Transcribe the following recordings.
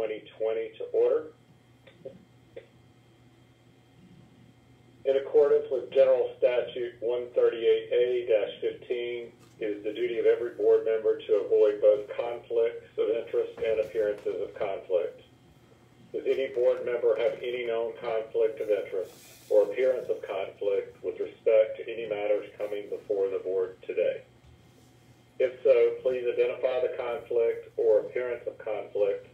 2020 to order. In accordance with General Statute 138A-15, it is the duty of every board member to avoid both conflicts of interest and appearances of conflict. Does any board member have any known conflict of interest or appearance of conflict with respect to any matters coming before the board today? If so, please identify the conflict or appearance of conflict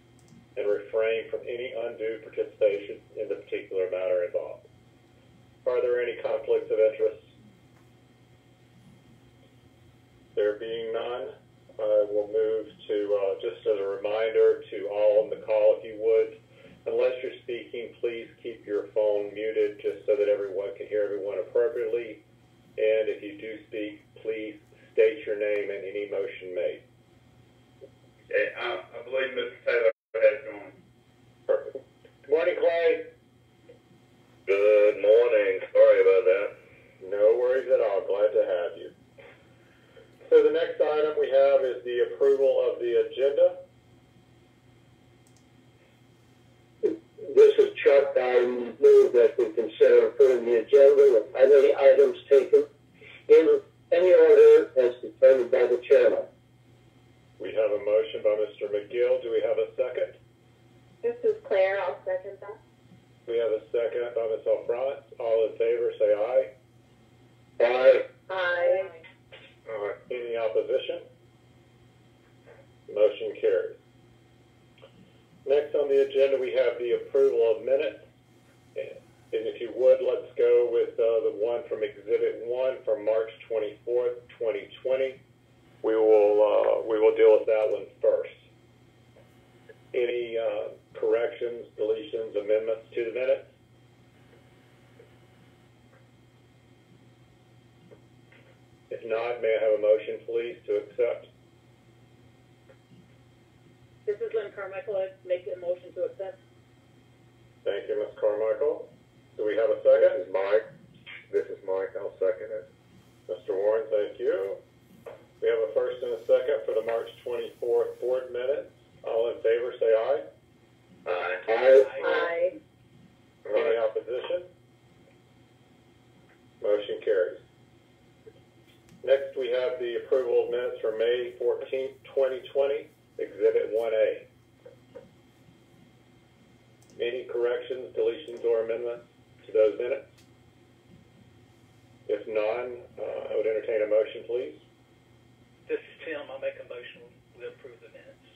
and refrain from any undue participation in the particular matter involved. Are there any conflicts of interest? There being none, I will move to, just as a reminder to all on the call, if you would, unless you're speaking, please keep your phone muted just so that everyone can hear everyone appropriately. And if you do speak, please state your name and any motion made. Okay, I believe Mr. Taylor has gone. Perfect. Good morning, Clay. Good morning. Sorry about that. No worries at all. Glad to have you. So the next item we have is the approval of the agenda. This is Chuck. I move that we consider approving the agenda with any items taken in any order as determined by the chairman. We have a motion by Mr. McGill. Do we have a second? This is Claire. I'll second that. We have a second by Ms. Alfront. All in favor, say aye. Aye. Aye. Any opposition? Motion carries. Next on the agenda, we have the approval of minutes. And if you would, let's go with the one from Exhibit 1 from March 24th, 2020. We will deal with that one first. Any corrections, deletions, amendments to the minutes? If not, may I have a motion, please, to accept? This is Lynn Carmichael. I make a motion to accept. Thank you, Ms. Carmichael. Do we have a second? This is Mike. I'll second it. Mr. Warren, thank you. We have a first and a second for the March 24th board minutes. All in favor, say aye. Aye. Aye. Aye. Any opposition? Motion carries. Next, we have the approval of minutes for May 14th, 2020, Exhibit 1A. Any corrections, deletions, or amendments to those minutes? If none, I would entertain a motion, please. This is Tim. I'll make a motion. We approve the minutes.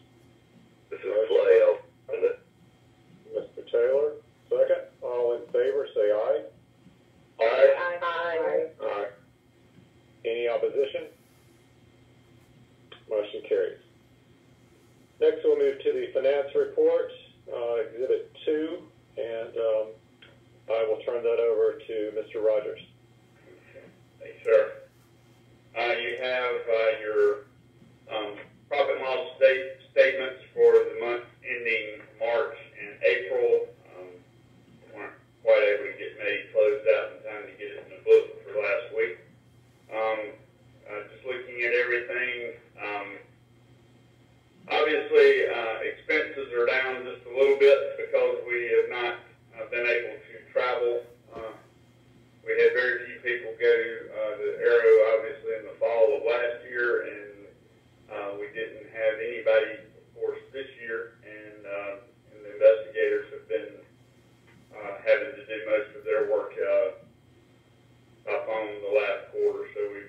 This is Clay. I'll second it. Mr. Taylor, second. All in favor, say aye. Aye. Aye. Aye. Any opposition? Motion carries. Next, we'll move to the finance report, Exhibit 2, and I will turn that over to Mr. Rogers. Thank you, sir. You have your profit and loss statements for the month ending March and April. Weren't quite able to get May closed out in time to get it in the book for last week. Just looking at everything, obviously expenses are down just a little bit because we have not been able to travel. We had very few people go to the Aero, obviously, in the fall of last year, and we didn't have anybody, of course, this year, and the investigators have been having to do most of their work up on the last quarter, so we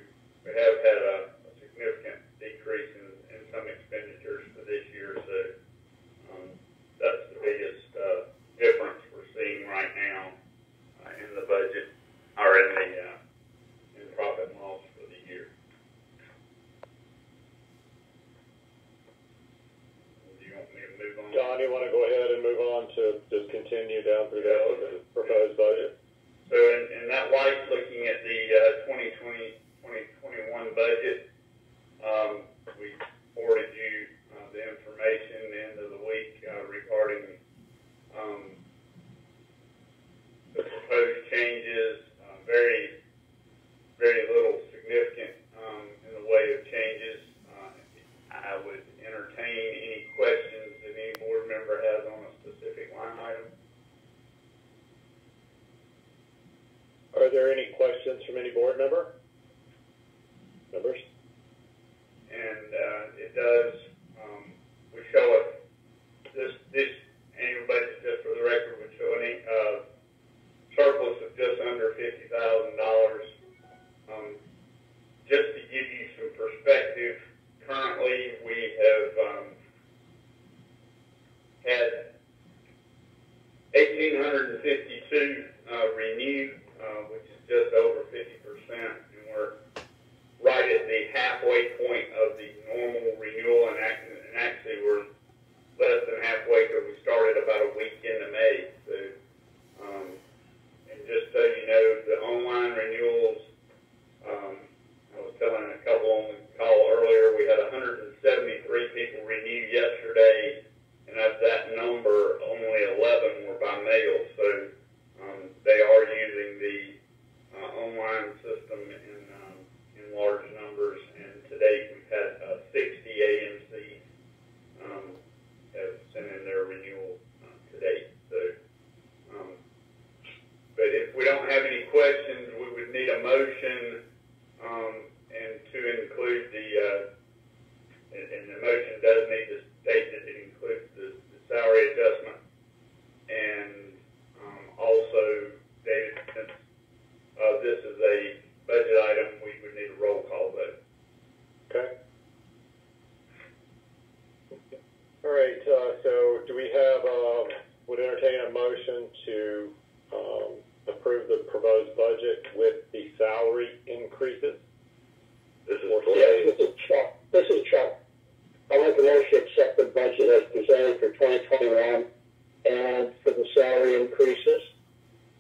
have had a significant decrease in some expenditures for this year, so that's the biggest difference we're seeing right now in the budget, or in the profit and loss for the year. Do you want me to move on? John, you want to go ahead and move on to just continue down through that with the proposed budget? So in that light, looking at the 2020-2021 budget, we forwarded you the information at the end of the week regarding the proposed changes. Very, very little significant in the way of changes. I would entertain any questions that any board member has on there any questions from any board members? And it does, we show it, this annual budget, just for the record, would show a surplus of just under $50,000. Just to give you some perspective, currently we have had 1,852 renewed, which is just over 50%, and we're right at the halfway point of the normal renewal, and actually we're less than halfway because we started about a week into May. So, and just so you know, the online renewals, I was telling a couple on the call earlier, we had 173 people renew yesterday, and of that number, only 11 were by mail. So they are using the online system in large numbers, and to date we've had 60 AMCs have sent in their renewal to date. So, but if we don't have any questions, we would need a motion and to include and the motion does need to state that it includes the salary adjustment, and also, David, since this is a budget item, we would need a roll call vote. Okay. All right, so do we have, would entertain a motion to approve the proposed budget with the salary increases? This is Yes, this is Chuck. I'll make a motion to accept the budget as presented for 2021 and for the salary increases.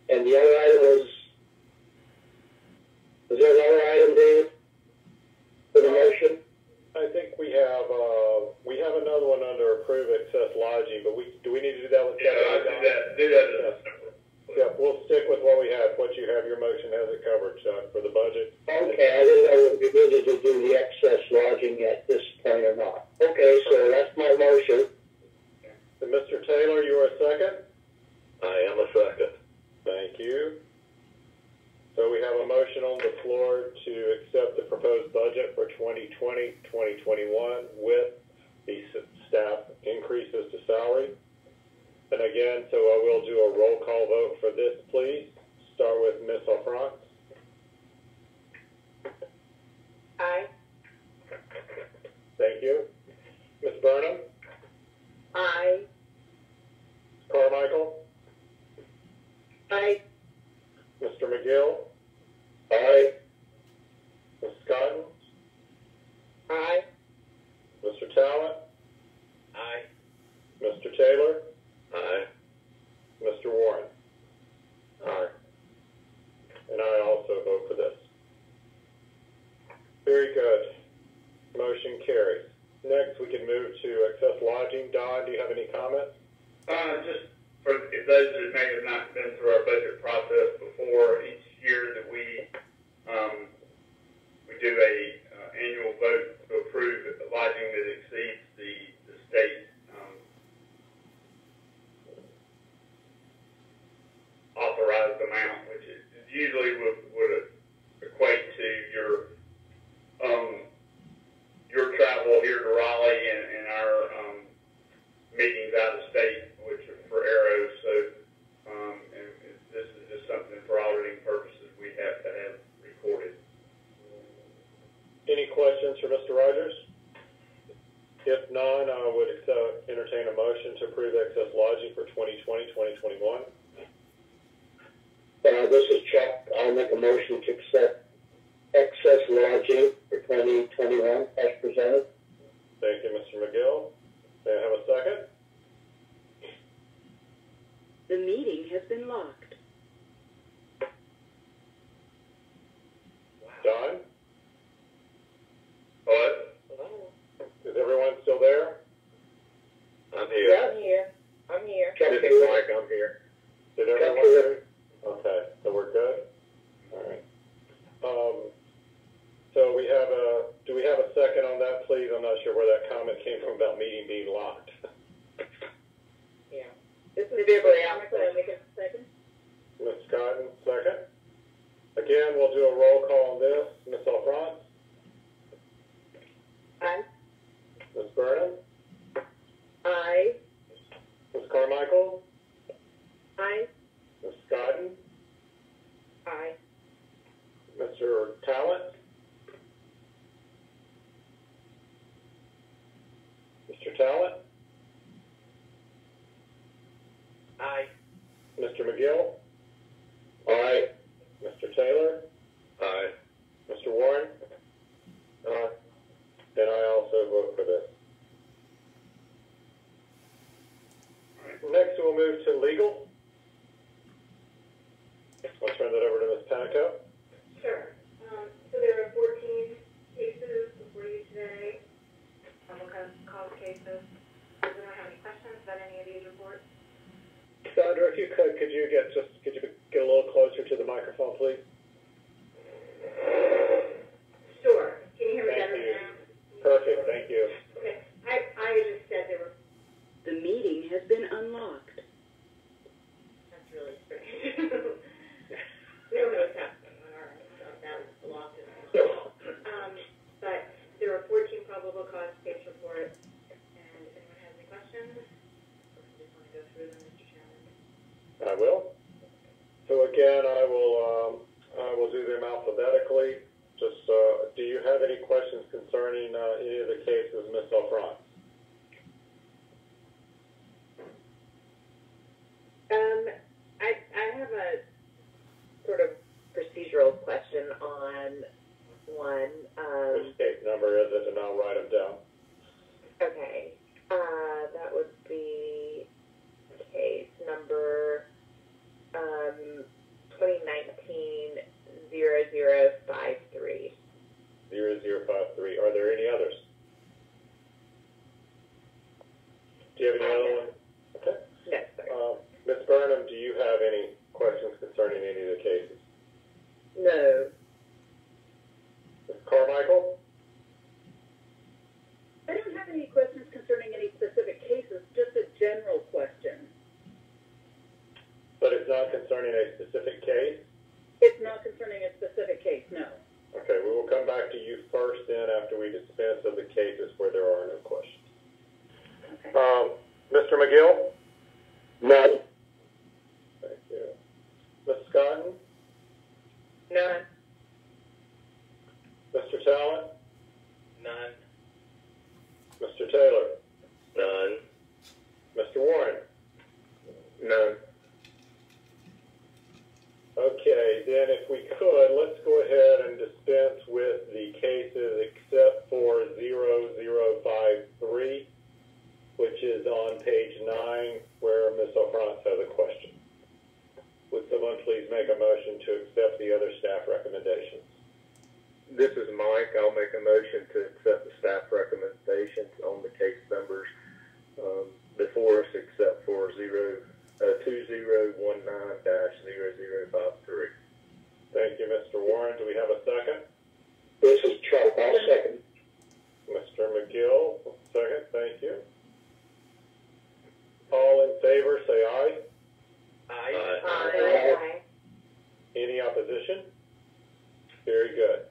And the other item was there another item, David, for the motion? I think we have another one under approve excess lodging, but do we need to do that one? Yeah, I'll do that as a separate. Yeah, we'll stick with what we have. What you have, your motion has it covered, Chuck, for the budget. Okay, I didn't know if we needed to do the excess lodging at this point or not. Okay, so that's my motion. And Mr. Taylor, you are a second? I am a second. Thank you. So we have a motion on the floor to accept the proposed budget for 2020-2021 with the staff increases to salary. And again, so I will do a roll call vote for this, please. Start with Ms. LaFrance. Aye. Thank you. Ms. Burnham? Aye. Carmichael? Aye. Mr. McGill? Aye. Ms. Scotton? Aye. Mr. Talent? Aye. Mr. Taylor? Aye. Mr. Warren? Aye. And I also vote for this. Very good. Motion carries. Next, we can move to excess lodging. Don, do you have any comments? Just for those that may have not been through our budget process before, each year that we do a annual vote to approve lodging that exceeds the state authorized amount, which is usually would equate to your travel here to Raleigh and our meetings out of state, which are for Arrow. So, and this is just something for auditing purposes we have to have recorded. Any questions for Mr. Rogers? If none, I would entertain a motion to approve excess lodging for 2020-2021. This is Chuck. I'll make a motion to accept excess lodging for 2021 as presented. Thank you, Mr. McGill. May I have a second? The meeting has been locked. Don? What? Is everyone still there? I'm here. I'm here. I'm here. Chuck, This is Mike. I'm here. Did everyone hear? Okay, so we're good? All right. So do we have a second on that, please? I'm not sure where that comment came from about meeting being locked. Yeah. This is Deborah Allen. Make a second. Ms. Cotton, second. again, we'll do a roll call on this. Ms. Alfrance? Aye. Ms. Burnham? Aye. Ms. Carmichael? Aye. Ms. Scotton? Aye. Mr. Talent? Mr. Talent? Aye. Mr. McGill? Aye. Mr. Taylor? Aye. Mr. Warren? Aye. And I also vote for this. Next, we'll move to legal. I'll turn that over to Ms. Panico. Sure. So there are 14 cases before you today, cause cases. Does anyone have any questions about any of these reports? Sandra, if you could you get a little closer to the microphone, please? Sure. Can you hear me Thank better you. now? Perfect, thank you. Okay. I just said there were. The meeting has been unlocked. That's really strange. We don't know what's happening on our end, so that was blocked as well. But there are 14 probable cause case reports, and if anyone has any questions, or if you just want to go through them, Mr. Chairman. I will. So again, I will do them alphabetically. Just, do you have any questions concerning any of the cases, Ms. Alfrance? I have a sort of procedural question on one. Which case number is it, and I'll write them down. Okay. That would be case number 2019-0053. 0053. Are there any others? Do you have any other one? Okay. No, sir. Ms. Burnham, do you have any questions concerning any of the cases? No. Ms. Carmichael? I don't have any questions concerning any specific cases, just a general question. But it's not concerning a specific case? It's not concerning a specific case, no. Okay, we will come back to you first then after we dispense of the cases where there are no questions. Okay. Mr. McGill? None. Thank you. Ms. Scotton? None. Mr. Talent? None. Mr. Taylor? None. Mr. Warren? None. Okay, then if we could, let's go ahead and dispense with the cases except for 0053, which is on page 9, where Ms. Alfrance has a question. Would someone please make a motion to accept the other staff recommendations? This is Mike. I'll make a motion to accept the staff recommendations on the case numbers before us, except for 2019-0053. Thank you, Mr. Warren. Do we have a second? This is Chuck. I'll second. Mr. McGill, second. Thank you. All in favor, say aye. Aye. Aye. Any opposition? Very good.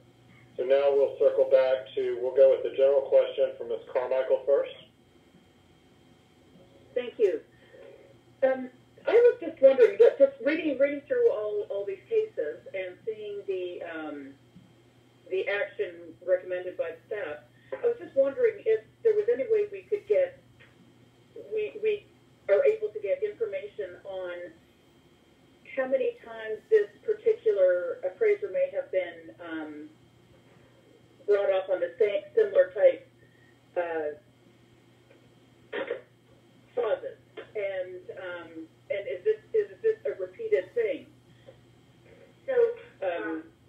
So now we'll circle back to, we'll go with the general question from Ms. Carmichael first. Thank you. I was just wondering, just reading through all these cases and seeing the action recommended by staff, I was just wondering if there was any way we could get, we are able to get information on how many times this particular appraiser may have been brought up on the same similar type clauses, and is this a repeated thing? So,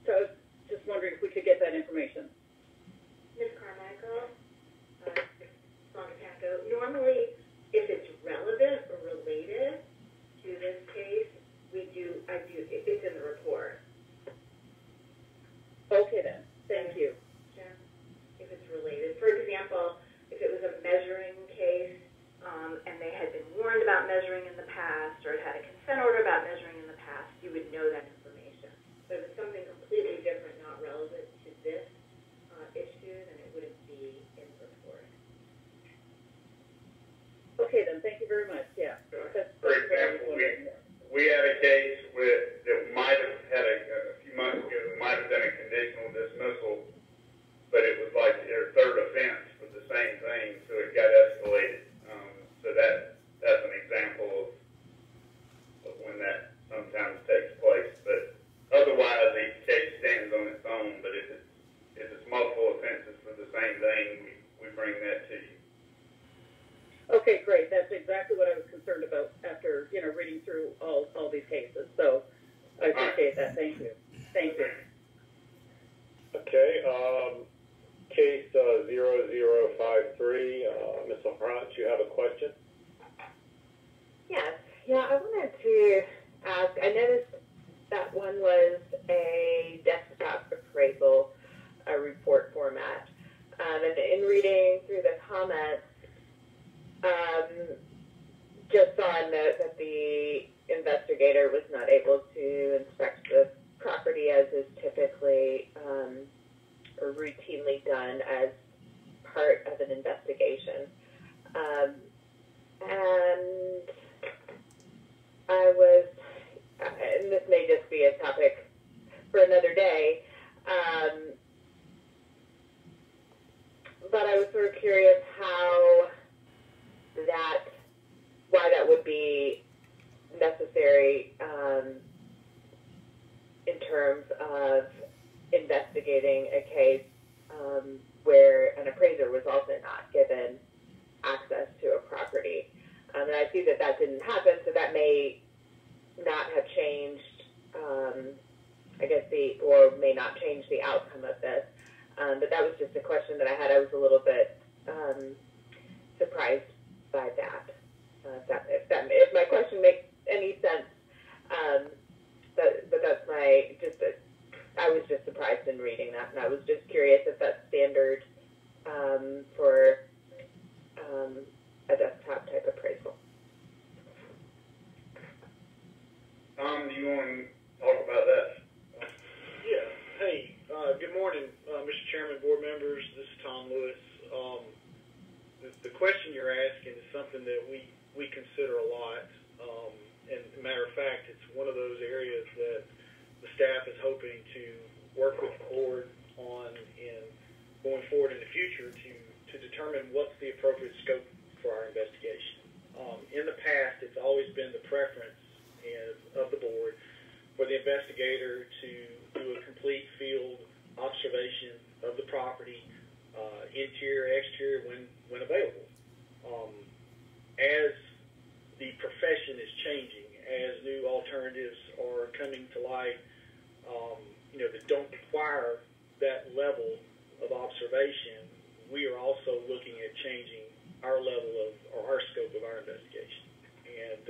So I was just wondering if we could get that information. Ms. Carmichael, Sandra Panico, normally, if it's relevant or related to this case, it's in the report. Okay then, thank you. Yeah, if it's related. For example, if it was a measuring case, and they had been warned about measuring in the past, or had a consent order about measuring in the past, you would know that information. But if it's something completely very much, yeah. For example, we had a case that might have had a few months ago, might have done a conditional dismissal, but it was like their third offense for the same thing, so it got escalated. So that's an example of when that sometimes takes place. But otherwise, each case stands on its own. But if it's multiple offenses for the same thing, we bring that to you. Okay, great. That's exactly what I was concerned about after, reading through all these cases. So I appreciate that. Thank you. Thank you. Okay, case 0053, Ms. Hunt, you have a question? Yes. Yeah, I wanted to ask, I noticed that one was a desktop appraisal report format. And in reading through the comments, just saw a note that the investigator was not able to inspect the property as is typically or routinely done as part of an investigation. And I was, and this may just be a topic for another day, but I was sort of curious why that would be necessary in terms of investigating a case where an appraiser was also not given access to a property. And I see that didn't happen, so that may not have changed, or may not change the outcome of this. But that was just a question that I had. I was a little bit surprised by that. If my question makes any sense, but that's I was just surprised in reading that, and I was just curious if that's standard for a desktop type appraisal. Tom, do you want to talk about that? Yeah. Hey, good morning, Mr. Chairman, board members. This is Tom Lewis. The question you're asking is something that we consider a lot. And as a matter of fact, it's one of those areas that the staff is hoping to work with the board on in going forward in the future to determine what's the appropriate scope for our investigation. In the past, it's always been the preference of the board for the investigator to do a complete field observation of the property, interior, exterior, when available. As the profession is changing, as new alternatives are coming to light, that don't require that level of observation, we are also looking at changing our level or our scope of our investigation. And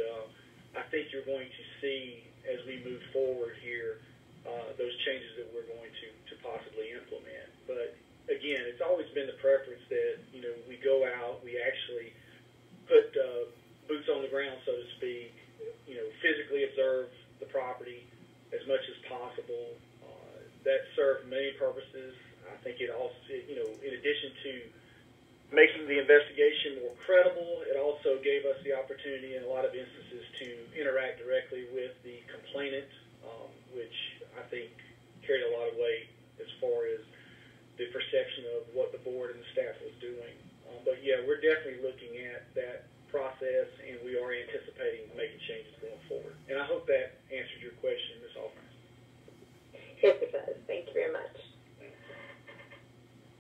I think you're going to see, as we move forward here, those changes that we're going to possibly implement. But again, it's always been the preference that, we go out, we actually put boots on the ground, so to speak, physically observe the property as much as possible. That served many purposes. I think it also, in addition to making the investigation more credible, it also gave us the opportunity in a lot of instances to interact directly with the complainant, which I think carried a lot of weight as far as the perception of what the board and the staff was doing. But yeah, we're definitely looking at that process, and we are anticipating making changes going forward. And I hope that answered your question, Ms. Alford. Yes, it does. Thank you very much.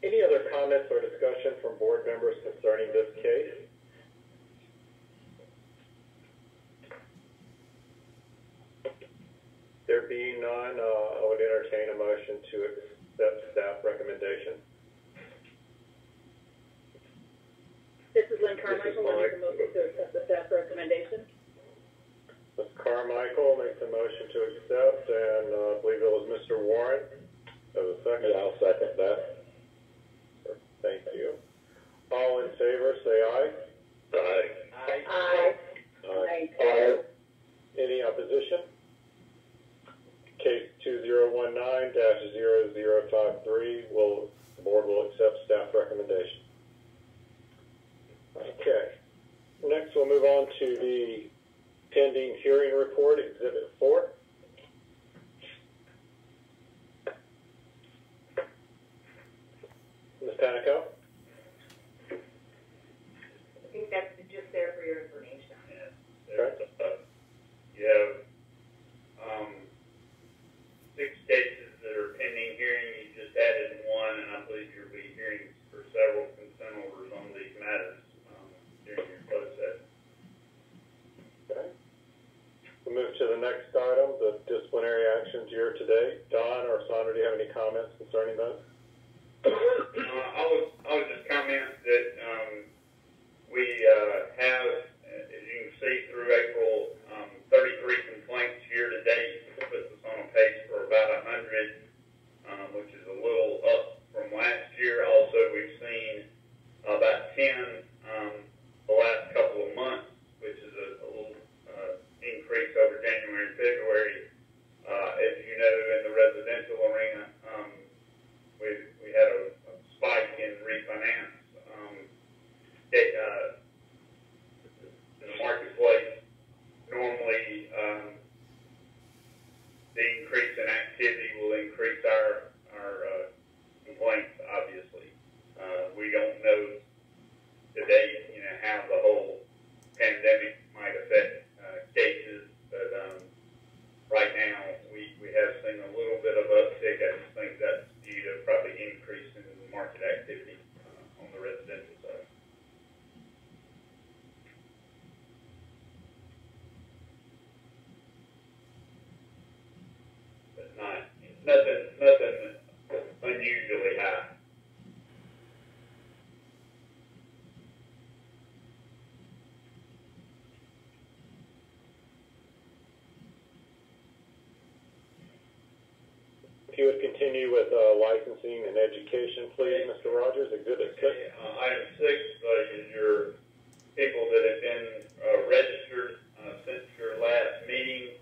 Any other comments or discussion from board members concerning this case? There being none, I would entertain a motion to accept staff recommendation. This is Lynn Carmichael. I make a motion to accept the staff recommendation. Ms. Carmichael makes a motion to accept, and I believe it was Mr. Warren. That was a second. Yeah, I'll second that. Thank you. All in favor, say aye. Aye. Aye. Aye. Aye. Any opposition? Case 2019-0053 the board will accept staff recommendation. Okay. Next we'll we'll move on to the pending hearing report, Exhibit 4. Ms. Panico? I think that's just there for your information. Okay. You have 6 cases that are pending hearing. You just added one, and I believe you'll be hearing for several consent orders on these matters during your closed session. Okay. We'll move to the next item, the disciplinary actions year to date. Don or Sandra, do you have any comments concerning those? I would just comment that we have, as you can see through April, 33 complaints year to date. It puts us on a pace for about 100, which is a little up from last year. Also, we've seen about 10 the last couple of months, which is a little increase over January and February. As you know, in the residential arena, we had a spike in refinance in the marketplace. Normally, the increase in activity will increase our complaints, obviously. We don't know today, how the whole pandemic might affect cases, but right now we have seen a little bit of uptick. I just think that's due to probably increase in market activity on the residential side. But nothing unusually high. If you would continue with licensing and education, please, Mr. Rogers, Exhibit 6. Item 6 is your people that have been registered since your last meeting.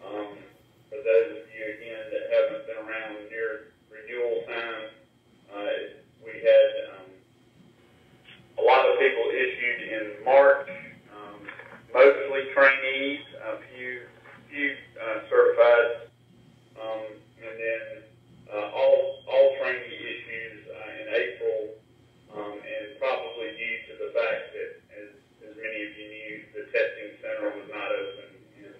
For those of you, again, that haven't been around near renewal time, we had a lot of people issued in March, mostly trainees, a few certified. And then all trainee issues in April, and probably due to the fact that, as many of you knew, the testing center was not open in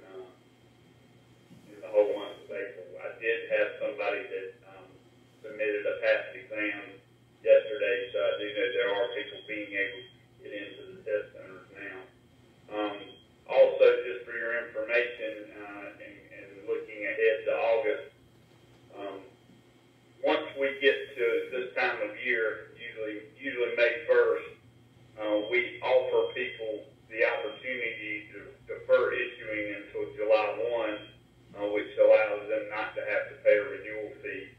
the whole month of April. I did have somebody that submitted a past exam yesterday, so I do know there are people being able to get into the test centers now. Also, just for your information, and looking ahead to August, once we get to this time of year, usually May 1st, we offer people the opportunity to defer issuing until July 1, which allows them not to have to pay a renewal fee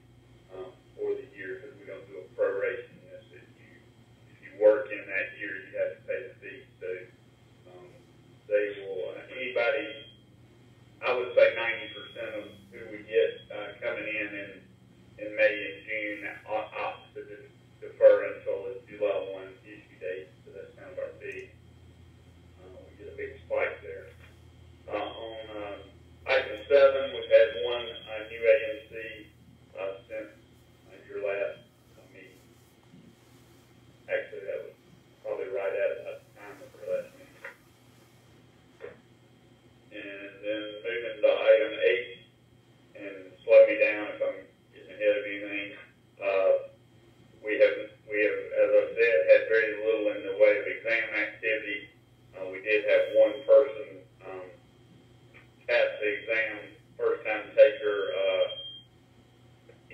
for the year, because we don't do a proration. If you work in that year, you have to pay the fee. So they will, anybody, I would say 90% of who we get coming in May and June opt to defer until the July 1 issue date. So that's kind of our big, we get a big spike there. On item 7, we've had one new AMC since your last meeting. Actually, that was probably right at the time of our last meeting. And then moving to item 8, and slow me down if I'm getting ahead of anything. We have, as I said, had very little in the way of exam activity. We did have one person pass the exam, first time taker,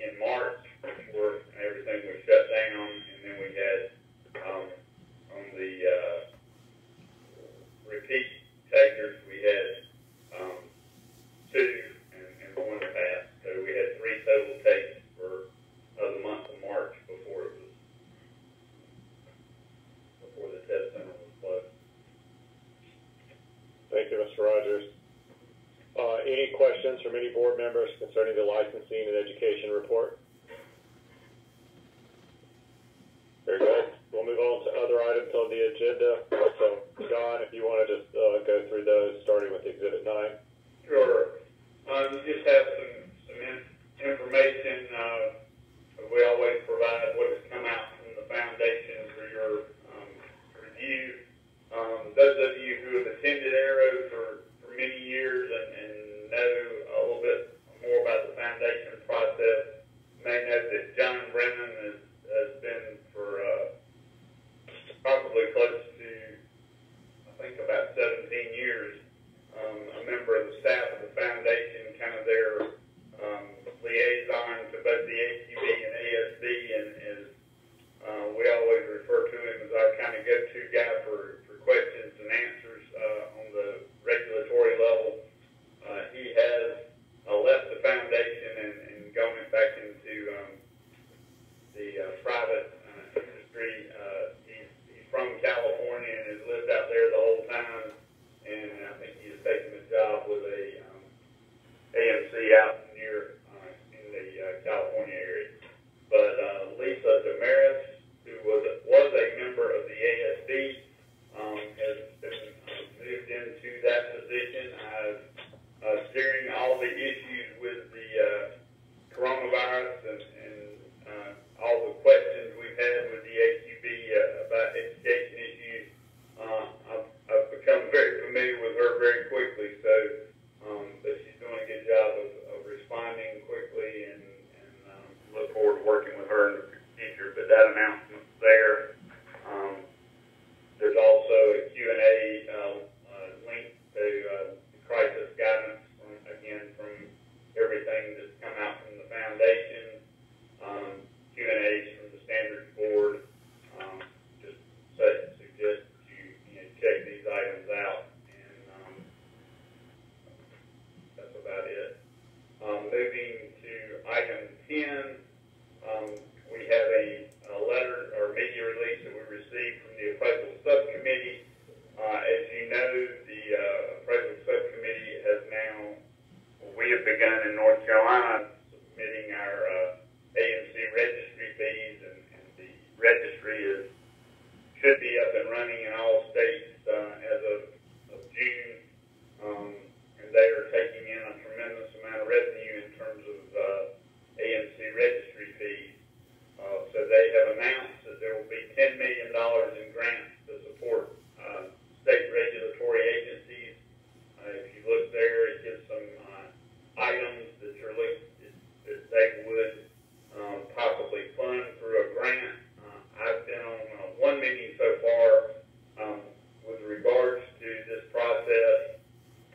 in March before everything was shut down, and then we had on the repeat takers, we had 2 and one passed. So we had 3 total takes for the month of March before the test center was closed. Thank you, Mr. Rogers. Any questions from any board members concerning the licensing and education report? Very good. We'll move on to other items on the agenda. So, John, if you want to to go through those, starting with Exhibit 9? Sure. You just have some information. We always provide what has come out from the foundation for your review. Those of you who have attended Arrow for many years and know a little bit more about the foundation process may know that John Brennan has been for probably close to, I think, about 17 years, a member of the staff of the foundation, kind of their liaison to both the AQB and ASB, and is we always refer to him as our kind of go-to guy for questions and answers on the regulatory level. He has left the foundation and gone back into the private industry. He's from California and has lived out there the whole time, and I think he has taken a job with a AMC out near in the California area. But Lisa Damaris, who was a member of the ASB, has been moved into that position. During all the issues with the coronavirus and all the questions we've had with the AQB about education issues, I've become very familiar with her very quickly. So, but she's doing a good job of responding quickly, and look forward to working with her in the future. But that announcement's there. There's also a Q&A link to crisis guidance, from everything that's come out from the foundation, Q&As from the standards board. Just suggest that you check these items out, and that's about it. Moving to item 10, we have a letter or media release that we received from the appraisal subcommittee. As you know, the appraisal subcommittee has now, we have begun in North Carolina submitting our AMC registry fees, and the registry should be up and running in all states as of June, and they are taking in a tremendous amount of revenue in terms of AMC registry fees. So they have announced that there will be $10 million in grants to support state regulatory agencies. If you look there, it gives some items that that they would possibly fund through a grant. I've been on one meeting so far with regards to this process,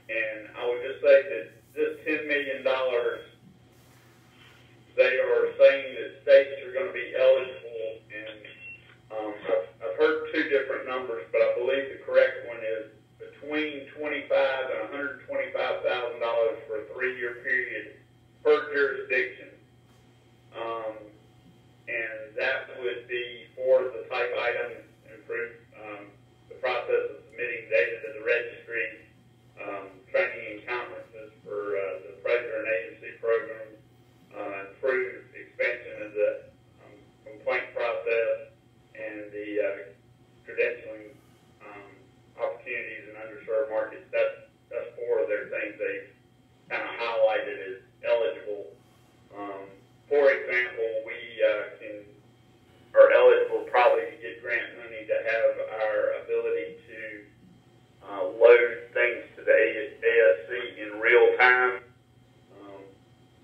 and I would just say that this $10 million, they are saying that states are going to be eligible, and I've heard two different numbers, but I believe the correct one is between $25,000 and $125,000 for a 3-year period per jurisdiction. And that would be for the type items, improve the process of submitting data to the registry, training and conferences for the appraiser and agency programs, improve expansion of the complaint process, and the credentialing opportunities in underserved markets. That's 4 of their things they've kind of highlighted as eligible. For example, we are eligible probably to get grant money to have our ability to load things to the ASC in real time.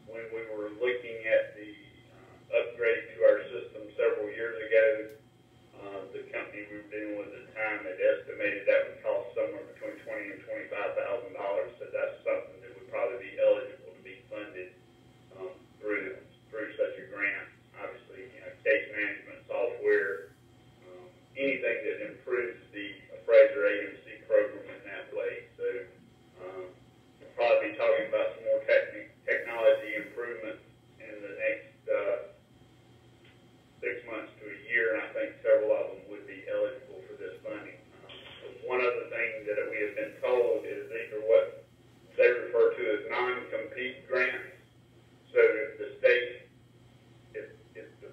When we were looking at the upgrade to our system several years ago, the company we were dealing with at the time had estimated that would cost somewhere between $20,000 and $25,000. So that's something that would probably be eligible to be funded through such a grant. Obviously, case management software, anything that improves the appraiser agency program in that way. So we'll probably be talking about some more technology improvements in the next 6 months to a year, and I think several of them would be eligible for this funding. One other thing that we have been told is these are what they refer to as non-compete grants. So if the state, if the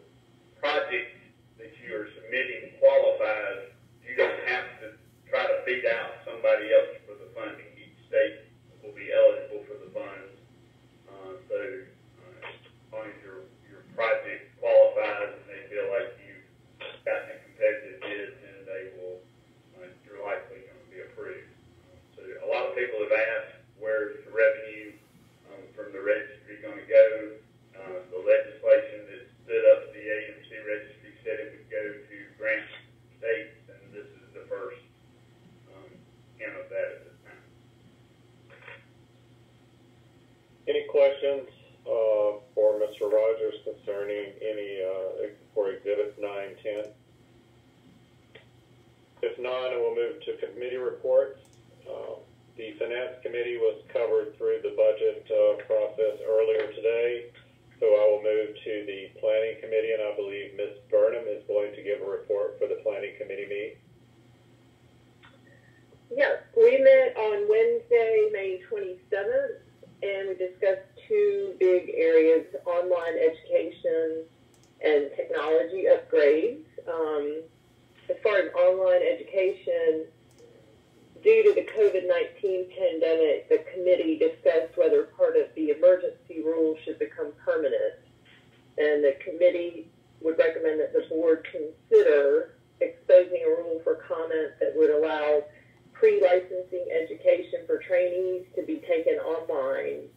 project that you are submitting qualifies, you don't have to try to beat out somebody else for the people have asked where's the revenue from the registry going to go. The legislation that stood up the AMC registry said it would go to grant states, and this is the first hint of that at this time. Any questions for Mr. Rogers concerning any for exhibits 9 and 10? If not, I will move to committee reports. The Finance Committee was covered through the budget process earlier today, so I will move to the Planning Committee, and I believe Ms. Burnham is going to give a report for the Planning Committee meeting. Yes, we met on Wednesday, May 27th, and we discussed two big areas, online education and technology upgrades. As far as online education, due to the COVID-19 pandemic, the committee discussed whether part of the emergency rule should become permanent. And the committee would recommend that the board consider exposing a rule for comment that would allow pre-licensing education for trainees to be taken online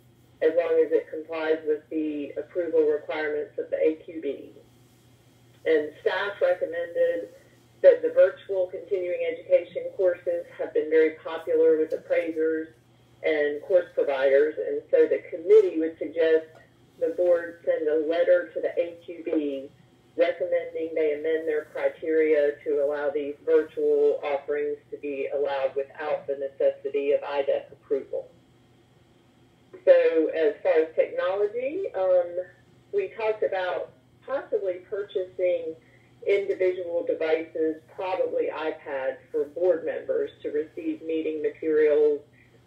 as long as it complies with the approval requirements of the AQB. And staff recommended that the virtual continuing education courses have been very popular with appraisers and course providers, and so the committee would suggest the board send a letter to the AQB recommending they amend their criteria to allow these virtual offerings to be allowed without the necessity of IDEC approval. So as far as technology, we talked about possibly purchasing individual devices, probably iPads, for board members to receive meeting materials,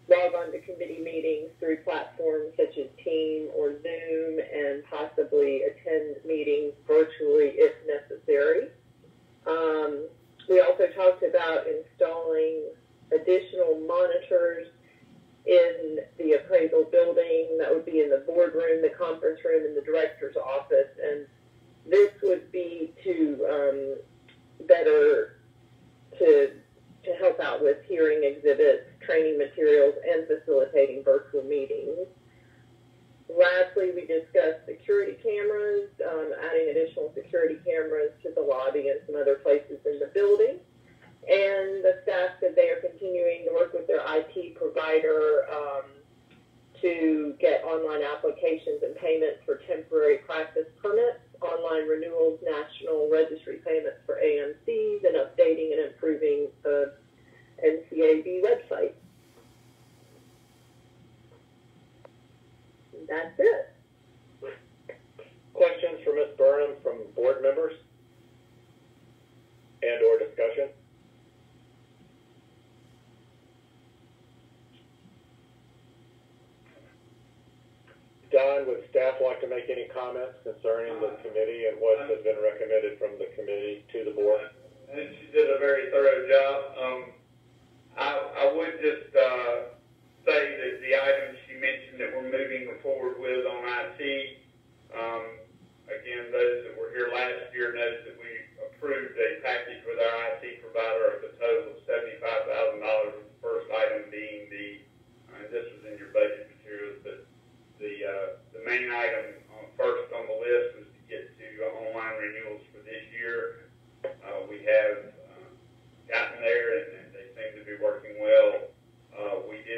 log on to committee meetings through platforms such as Teams or Zoom, and possibly attend meetings virtually if necessary. We also talked about installing additional monitors in the appraisal building. That would be in the boardroom, the conference room, and the director's office. And this would be to better to help out with hearing exhibits, training materials, and facilitating virtual meetings. Lastly, we discussed security cameras, adding additional security cameras to the lobby and some other places in the building. And the staff said they are continuing to work with their IT provider to get online applications and payments for temporary practice permits, online renewals, national registry payments for AMCs, and updating and improving the NCAB website. And that's it. Questions for Ms. Burnham from board members and or discussion? Don, would staff like to make any comments concerning the committee and what has been recommended from the committee to the board? And she did a very thorough job. I would just say that the items she mentioned that we're moving forward with on IT, again, those that were here last year knows that we approved a package with our IT provider of a total of $75,000, the first item being and this was in your budget materials, but the main item first on the list was to get to online renewals for this year. We have gotten there, and they seem to be working well. We did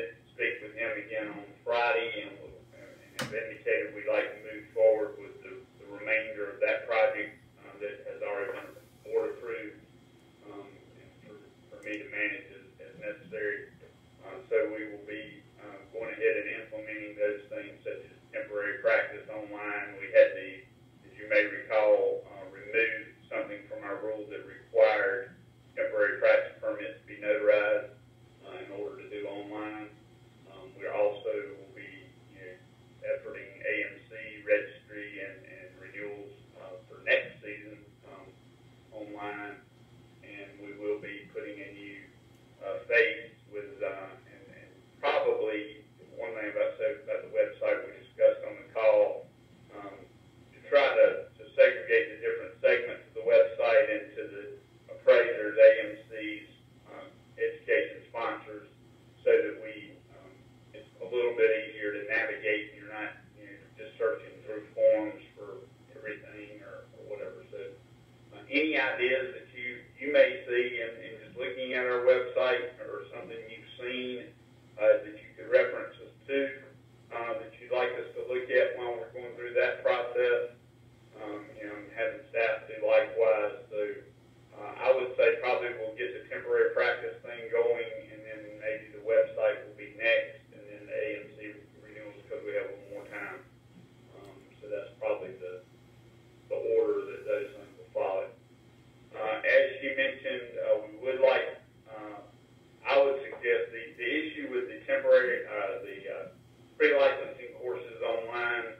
the pre-licensing courses online,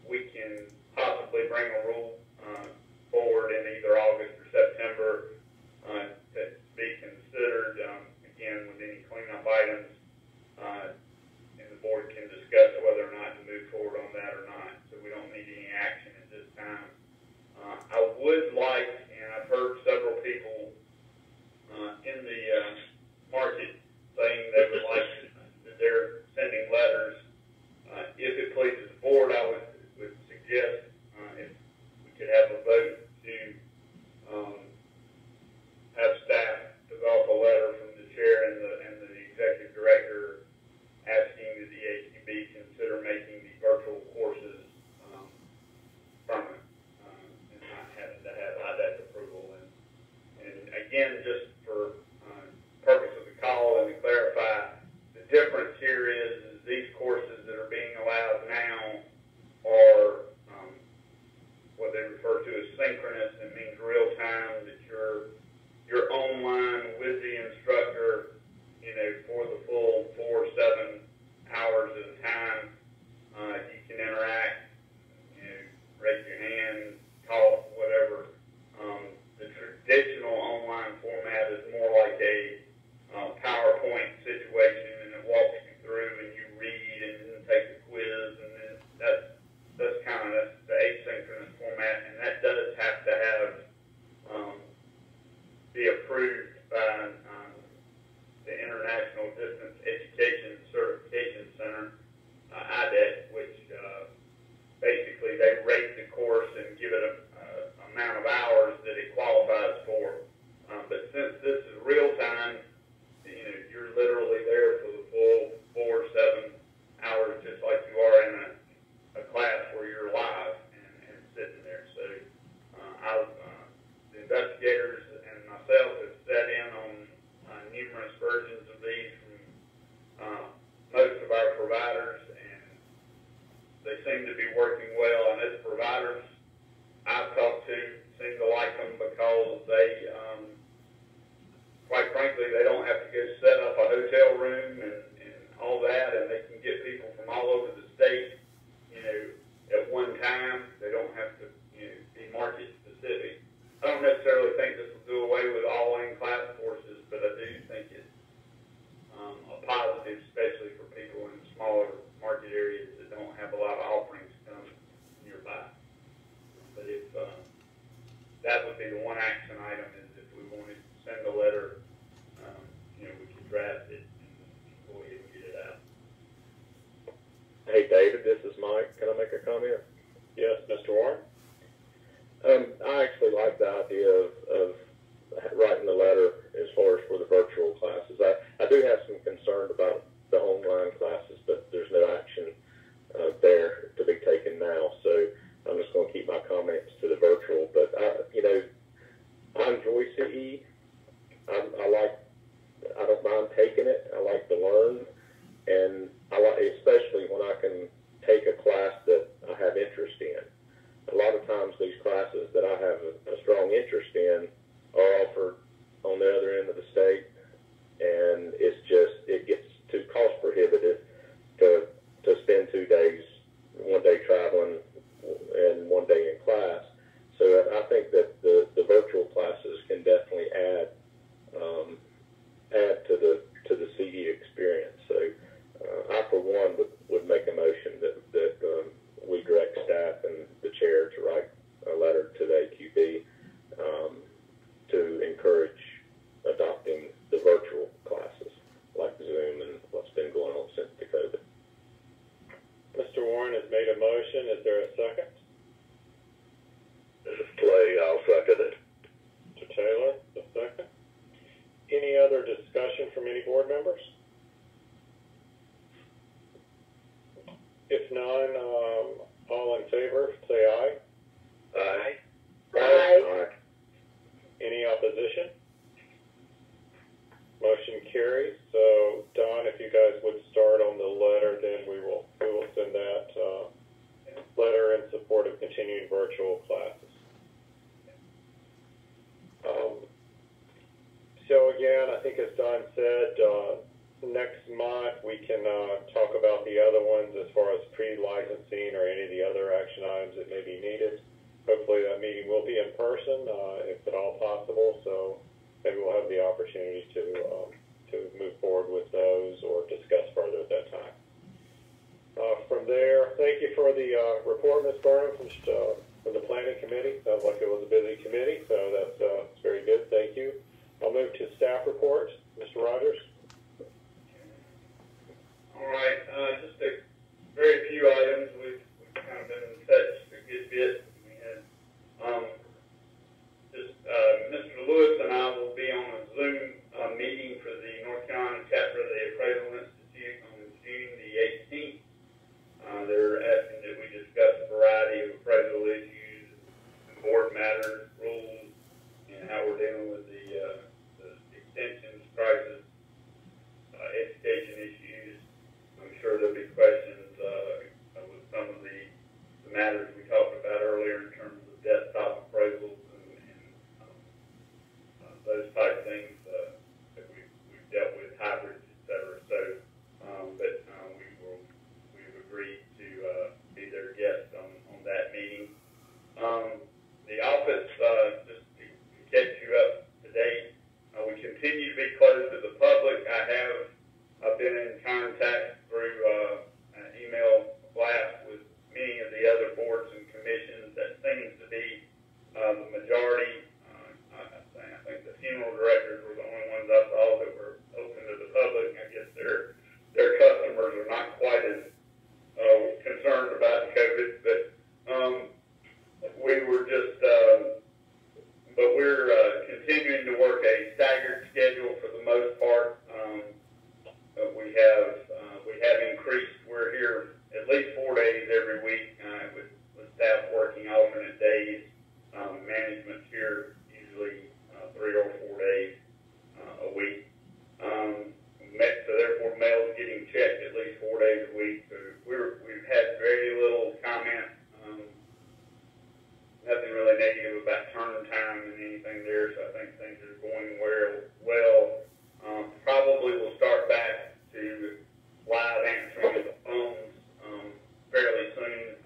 we can possibly bring a rule forward in either August or September to be considered, again, with any cleanup items, and the board can discuss whether or not to move forward on that or not. So we don't need any action at this time. I would like, and I've heard several people in the market saying they would like that they're sending letters. If it pleases the board, I would suggest if we could have a vote to have staff develop a letter from the chair and the executive director asking the DHEB consider making the virtual courses permanent and not having to have IDEC approval. And again, just for purpose of the call and to clarify, the difference here is these courses that are being allowed now are what they refer to as synchronous. It means real time, that you're online with the instructor, for the full 4-7 hours at a time. You can interact, raise your hand, talk, whatever. The traditional online format is more like a PowerPoint situation, and it walks you through and you read and then take a quiz, and then that's kind of the asynchronous format, and that does have to have be approved by the International Distance Education Certification Center, IDEC, which basically they rate the course and give it a amount of hours that it qualifies for. But since this is real time, you're literally there for the full 4-7 hours, just like you are in a class where you're live and sitting there. So the investigators and myself have sat in on numerous versions of these from most of our providers, and they seem to be working well. And those providers I've talked to seem to like them because they, quite frankly, they don't have to go set up a hotel room and all that, and they can get people from all over the state, at one time. They don't have to, be market specific. I don't necessarily think this will do away with all in-class courses, but I do think it's a positive, especially for people in smaller market areas that don't have a lot of offerings come nearby. But if that would be the one action item, is if we wanted to send a letter, we could draft it and go ahead and get it out. Hey, David, this is Mike. Can I make a comment? Yes, Mr. Warren? I actually like the idea of writing the letter as far as for the virtual classes. I do have some concern about the online classes, but there's no action there to be taken now. So I'm just going to keep my comments to the virtual. But I enjoy CE. I don't mind taking it. I like to learn, and I like, especially when I can take a class that I have interest in. A lot of times these classes that I have a strong interest in are offered on the other end of the state, and it gets too cost prohibitive to spend 2 days, 1 day traveling and 1 day in class. So I think that the virtual classes can definitely add to the CE experience. So I, for one, would make a motion that we direct staff and the chair to write a letter to the AQB to encourage adopting the virtual classes like Zoom and what's been going on since the COVID. Mr. Warren has made a motion. Is there a second? This is Clay. I'll second it. Mr. Taylor, a second. Any other discussion from any board members? If none, all in favor, say aye. Aye. Aye. Any opposition? Motion carries. So, Don, if you guys would start on the letter, then we will send that letter in support of continuing virtual classes. So again, I think as Don said, next month, we can talk about the other ones as far as pre-licensing or any of the other action items that may be needed. Hopefully that meeting will be in person, if at all possible, so maybe we'll have the opportunity to move forward with those or discuss further at that time. From there, thank you for the report, Ms. Burnham, from the Planning Committee. Sounds like it was a busy committee, so that's very good. Thank you. I'll move to staff reports. Mr. Rogers. All right, just a very few items. We've kind of been in touch a good bit. We had Mr. Lewis and I will be on a Zoom meeting for the North Carolina chapter of the Appraisal Institute on June the 18th. They're asking that we discuss a variety of appraisal issues, board matters, rules, and how we're dealing with the extensions, prices, education issues. I'm sure there'll be questions with some of the matters we talked about earlier in terms of desktop appraisals and those type things that we've dealt with, hybrids, etc. So, we've agreed to be their guest on that meeting. The office, just to catch you up to date, we continue to be closed to the public. I've been in contact through an email blast with many of the other boards and commissions. That seems to be the majority. I think the funeral directors were the only ones I saw that were open to the public. I guess their customers are not quite as concerned about COVID, but we're continuing to work a staggered schedule for the most part. We have increased. We're here at least 4 days every week with staff working alternate days. Management's here usually 3 or 4 days a week. So therefore, mail's getting checked at least 4 days a week. So we've had very little comment, nothing really negative about turn time and anything there. So I think things are going well. Probably we'll start back to live answering of the phones fairly soon.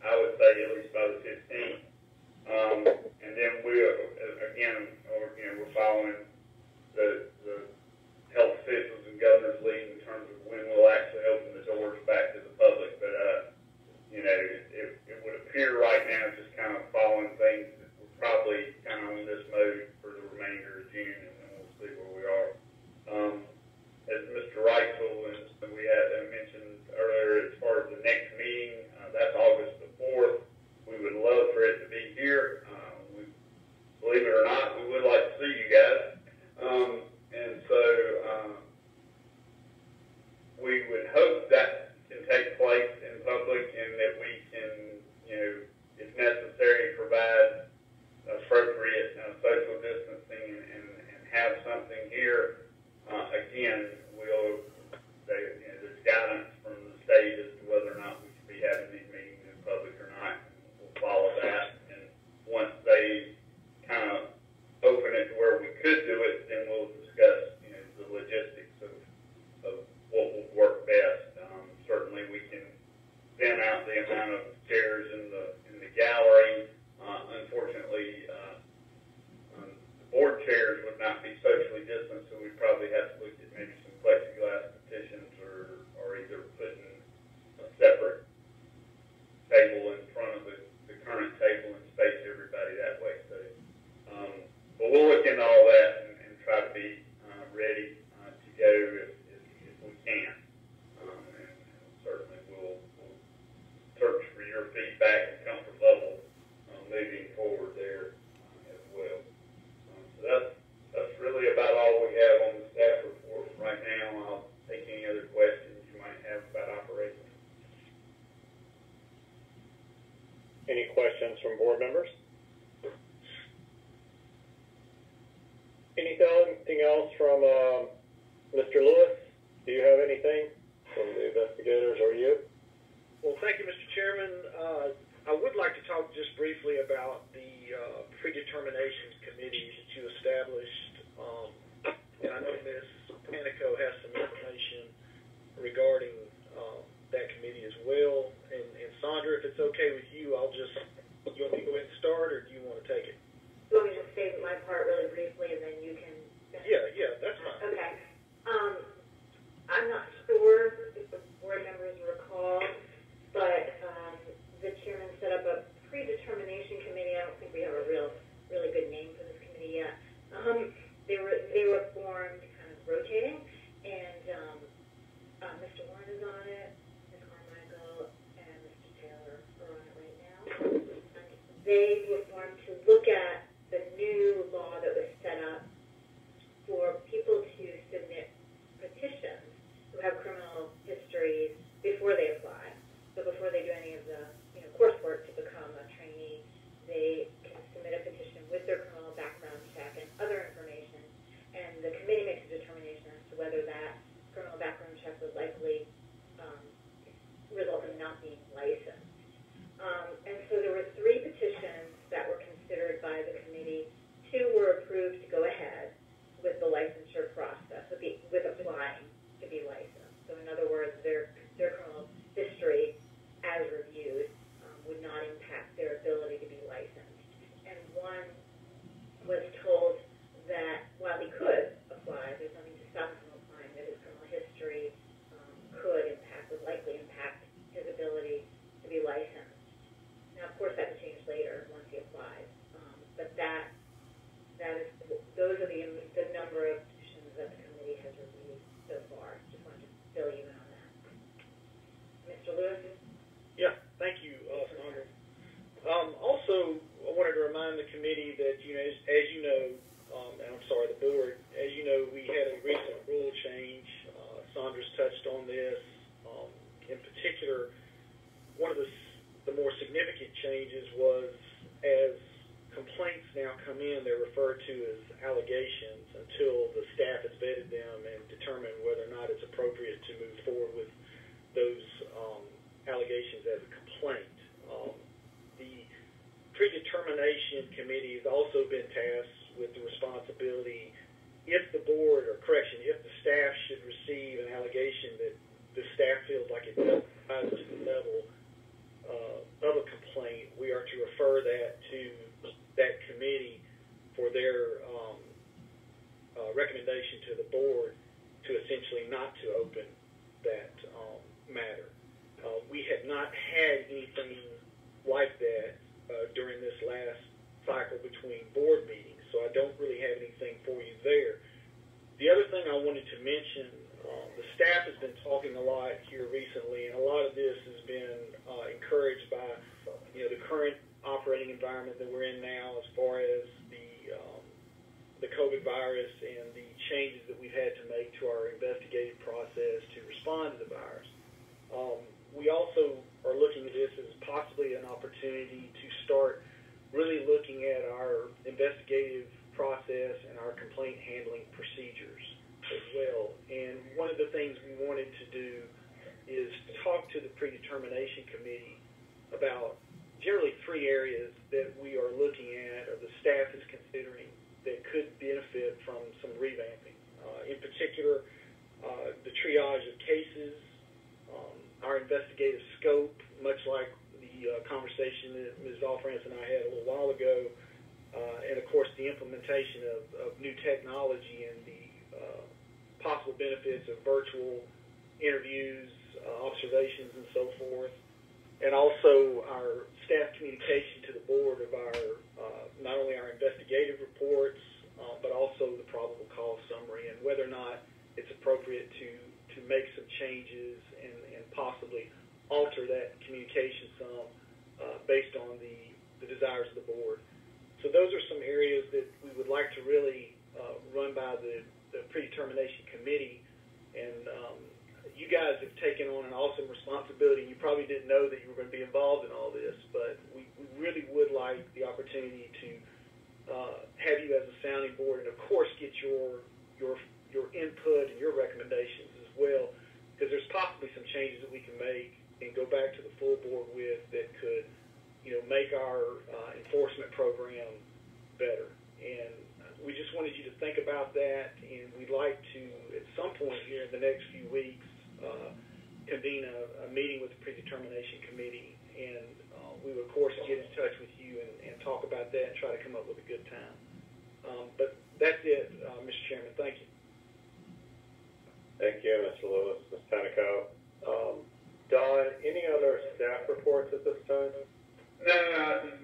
I would say at least by the 15th. And then we're following the health officials and governor's lead in terms of when we'll actually open the doors back to the public. But, it would appear right now just kind of following things that we're probably kind of on this mode for the remainder of June, and then we'll see where we are. As Mr. Wrightsville and we had mentioned earlier, as far as the next meeting, that's August the 4th. We would love for it to be here. Believe it or not, we would like to see you guys. And so we would hope that can take place in public and that we can, if necessary, provide appropriate social distancing and have something here. Again, there's guidance from the state as to whether or not we should be having these meetings in public or not. We'll follow that. And once they kind of open it to where we could do it, then we'll discuss, the logistics of what will work best. Certainly, we can thin out the amount of chairs in the gallery. Unfortunately, the board chairs would not be socially distanced, so we'd probably have to look at maybe some plexiglass partitions or either putting a separate table in front of the current table and space everybody that way. So, but we'll look into all that and try to be ready to go if we can. And certainly we'll search for your feedback and comfort level moving forward there as well. So that's really about all we have on the staff report right now. I'll take any other questions you might have about operations. Any questions from board members? Anything else from Mr. Lewis? Do you have anything from the investigators or you? Well, thank you, Mr. Chairman. I would like to talk just briefly about the predetermination committee that you established. And I know Ms. Panico has some if it's okay with you, you want me to go ahead and start, or do you want to take it? You want me to just say my part really briefly, and then you can... Yeah, that's fine. Okay. I'm not sure if the board members recall, but the chairman set up a predetermination committee. I don't think we have a really good name for this committee yet. They were formed kind of rotating, and Mr. Warren is on it, Ms. Carmichael, and Mr. Taylor are on it right now. They were formed to look at the new law that was set up for people to submit petitions who have criminal histories before they apply. So before they do any of the coursework to become a trainee, they can submit a petition with their criminal background check and other information, and the committee makes a determination as to whether that criminal background check would likely result in not being licensed. And so there were 3 petitions that were considered by the committee. 2 were approved to go ahead with the licensure process, with applying to be licensed. So in other words, their criminal history, as reviewed, would not impact their ability to be licensed. And 1 was told that while he could apply, there's nothing to stop him from applying, that his criminal history would likely impact his ability to be licensed. Now, of course, that could change later once he applies. But those are the number of petitions that the committee has reviewed so far. Just wanted to fill you in on that. Mr. Lewis? Yeah, thank you, Sandra. Also, I wanted to remind the committee that, as you know, and I'm sorry, the board, as you know, we had a recent rule change. Sandra's touched on this. In particular, one of the more significant changes was, as complaints now come in, they're referred to as allegations until the staff has vetted them and determined whether or not it's appropriate to move forward with those allegations as a complaint. The predetermination committee has also been tasked with the responsibility, if the staff should receive an allegation that the staff feels like it doesn't rise to the level of a complaint, we are to refer that to that committee for their recommendation to the board to essentially not to open that matter. We have not had anything like that during this last cycle between board meetings, so I don't really have anything for you there. The other thing I wanted to mention, the staff has been talking a lot here recently, and a lot of this has been encouraged by the current operating environment that we're in now, as far as the COVID virus and the changes that we've had to make to our investigative process to respond to the virus. We also are looking at this as possibly an opportunity to start really looking at our investigative process and our complaint handling procedures as well. And one of the things we wanted to do is talk to the predetermination committee about generally 3 areas that we are looking at, or the staff is considering, that could benefit from some revamping. In particular, the triage of cases, our investigative scope, much like the conversation that Ms. Alfrance and I had a little while ago, and of course the implementation of new technology and the possible benefits of virtual interviews, observations, and so forth. And also our staff communication to the board of our not only our investigative reports, but also the probable cause summary, and whether or not it's appropriate to make some changes and possibly alter that communication some based on the desires of the board. So those are some areas that we would like to really run by the predetermination committee. And you guys have taken on an awesome responsibility. You probably didn't know that you were going to be involved in all this, but we really would like the opportunity to have you as a sounding board, and of course get your input and your recommendations as well, because there's possibly some changes that we can make and go back to the full board with that could, make our enforcement program better. And we just wanted you to think about that, and we'd like to, at some point here in the next few weeks, convene a meeting with the predetermination committee and come up with a good time. But that's it, Mr. Chairman. Thank you. Thank you, Mr. Lewis, Ms. Panico. Don, any other staff reports at this time? No,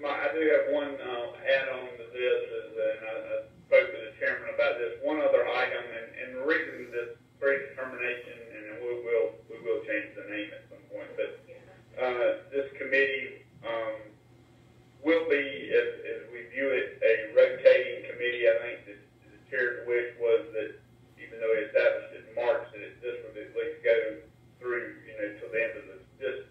I do have one add-on to this, and I spoke to the chairman about this. One other item, and the reason this predetermination, and we will change the name at some point, but this committee will be, as we view it, a rotating committee. I think the chair's wish was that, even though he established it in March, that this would at least go through, till the end of this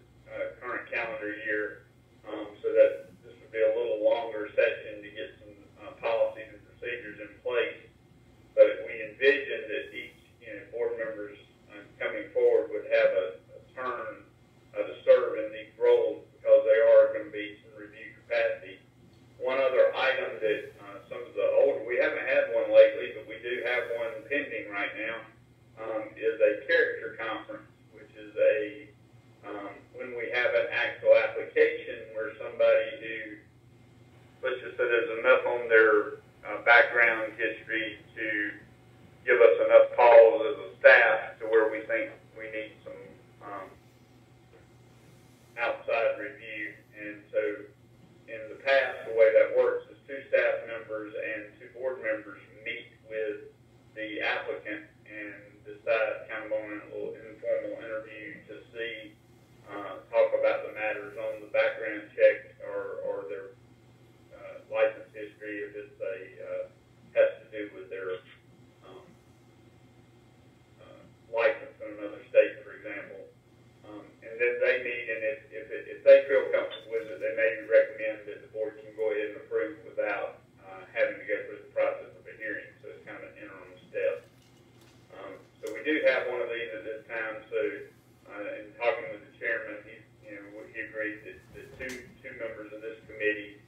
current calendar year, so that this would be a little longer session to get some policies and procedures in place. But we envision that each, board members coming forward would have a turn to serve in these roles, because they are going to be some review capacity. One other item that some of the older, we haven't had one lately, but we do have one pending right now, is a character conference, which is when we have an actual application where somebody who, let's just say there's enough on their background history to give us enough pause as a staff to where we think we need some outside review. And so in the past, the way that works is 2 staff members and 2 board members meet with the applicant and decide kind of on a little informal interview to see, talk about the matters on the background check or their license history, if it's has to do with their license in another state, for example. And then they meet, and if they feel comfortable with it, they maybe recommend that the board can go ahead and approve without having to go through the process of a hearing. So it's kind of an interim step. So we do have one of these at this time. So in talking with the chairman, he agreed that two members of this committee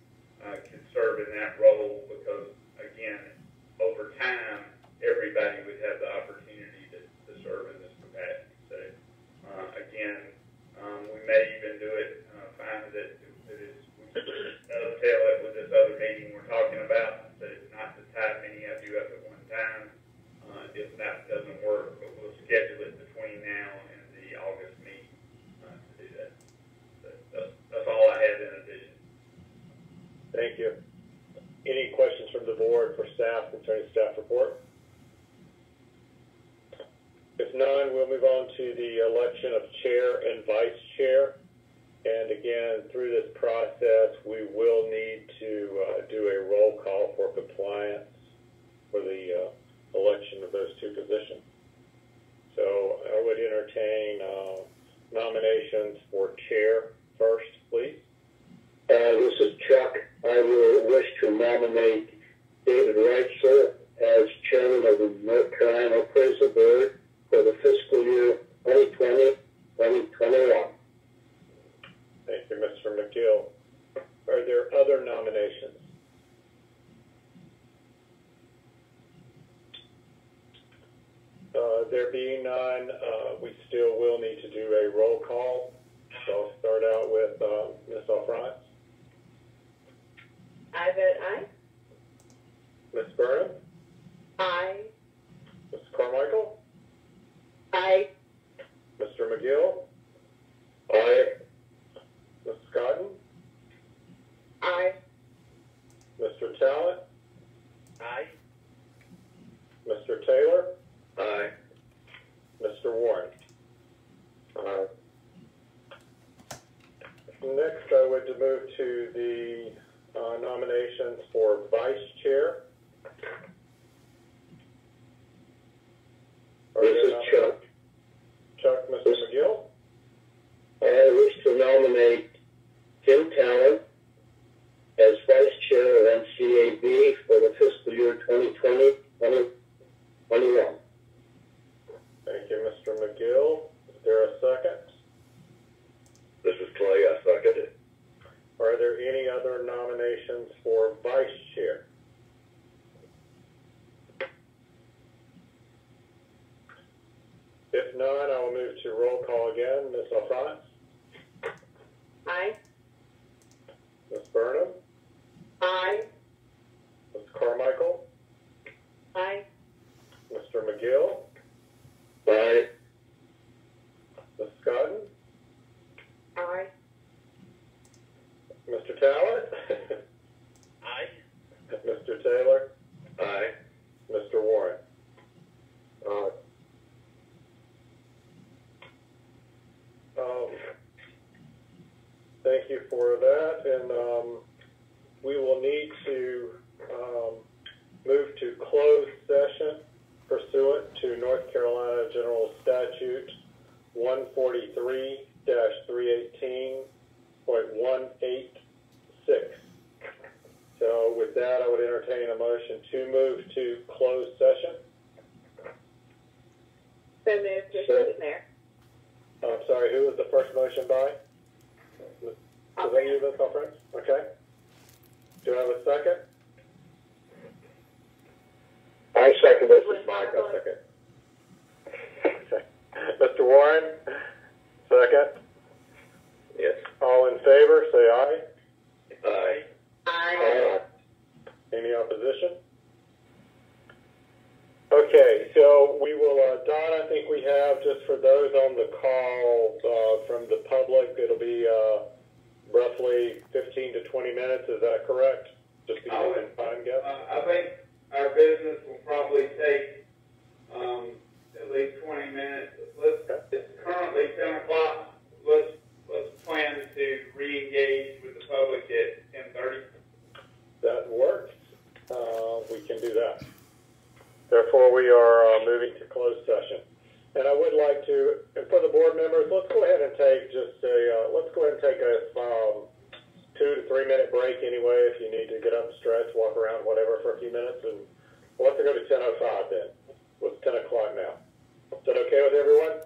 could serve in that role, because again, over time, everybody would have the opportunity to serve in this capacity. So again, we may even do it, find that we dovetail it with this other meeting we're talking about, so not to tie many of you up at one time. If that doesn't work, but we'll schedule it between now and the August meeting to do that. So that's all I had in addition. Thank you. Any questions from the board for staff concerning staff report? If none, we'll move on to the election of chair and vice chair. And again, through this process, we will need to do a roll call for compliance for the election of those 2 positions. So I would entertain nominations for chair first, please. This is Chuck. I will wish to nominate David Reitzel as chairman of the North Carolina Appraisal Board for the fiscal year 2020-2021. Thank you, Mr. McGill. Are there other nominations? There being none, we still will need to do a roll call. So I'll start out with Ms. Alfrance. I vote aye. Ms. Burnham? Aye. Ms. Carmichael? Aye. Mr. McGill? Aye. Ms. Scotton? Aye. Mr. Talent? Aye. Mr. Taylor? Aye. Mr. Warren? Aye. Next, I would move to the nominations for vice chair. This is Chuck. Chuck, Mr. McGill? I wish to nominate Tim Talent as vice chair of NCAB for the fiscal year 2020-2021. Thank you, Mr. McGill. Is there a second? This is Clay. I second it. Are there any other nominations for vice chair? If not, I will move to roll call again. Ms. Alfrance? Aye. Ms. Burnham? Aye. thank you for that. And we will need to move to closed session pursuant to North Carolina General Statute 143-318.186. So with that, I would entertain a motion to move to closed session. So moved, your second there. I'm sorry, who was the first motion by? Was that you, Ms. Conference? Okay. Do I have a second? I second this. This is Mike. I second. Okay. Mr. Warren, second. Yes. All in favor, say aye. Aye. Aye. Any opposition? Okay, so we will, Don, I think we have, just for those on the call from the public, it'll be roughly 15 to 20 minutes, is that correct? Just to give them time, guess? I think our business will probably take at least 20 minutes. It's currently 10 o'clock. Let's plan to re-engage with the public at 10:30. That works. We can do that. Therefore, we are moving to closed session. And I would like to, and for the board members, let's go ahead and take just a, let's go ahead and take a 2 to 3 minute break anyway, if you need to get up, stretch, walk around, whatever, for a few minutes. And we'll have to go to 10:05 then. It's 10 o'clock now. Is that okay with everyone?